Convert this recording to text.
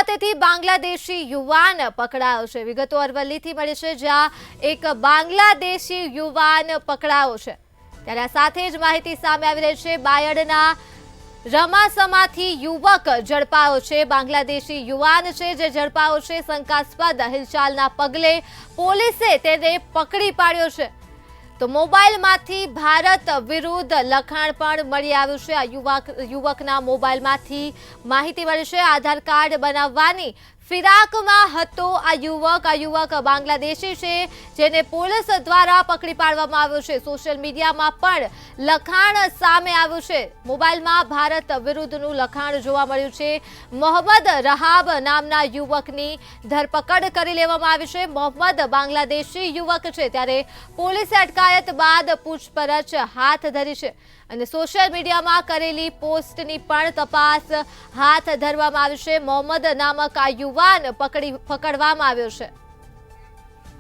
ખાતેથી બાંગ્લાદેશી યુવાન પકડાયો છે। વિગતો અરવલ્લીથી મળી છે, જ્યાં એક બાંગ્લાદેશી યુવાન પકડાયો છે। ત્યારે આ સાથે જ માહિતી સામે આવી રહી છે, બાયડના રમાસમાથી યુવક ઝડપાયો છે। બાંગ્લાદેશી યુવાન છે જે ઝડપાયો છે। શંકાસ્પદ હિલચાલના પગલે પોલીસે તેને પકડી પાડ્યો છે। તો મોબાઈલમાંથી ભારત વિરુદ્ધ લખાણ પણ મળી આવ્યું છે। આ યુવકના મોબાઈલમાંથી માહિતી મળી છે। આધાર કાર્ડ બનાવવાની ફિરાકમાં હતો આ યુવક બાંગ્લાદેશી છે, જેને પોલીસ દ્વારા પકડી પાડવામાં આવ્યો છે। સોશિયલ મીડિયામાં પણ લખાણ સામે આવ્યું છે। મોબાઈલમાં ભારત વિરુદ્ધનું લખાણ જોવા મળ્યું છે। મોહમ્મદ રહાબ નામના યુવકની ધરપકડ કરી લેવામાં આવી છે। મોહમ્મદ બાંગ્લાદેશી યુવક છે, ત્યારે પોલીસે અટકાયત બાદ પૂછપરછ હાથ ધરી છે અને સોશિયલ મીડિયામાં કરેલી પોસ્ટની પણ તપાસ હાથ ધરવામાં આવી છે। મોહમ્મદ નામક આ યુવાન પકડવામાં આવ્યો છે।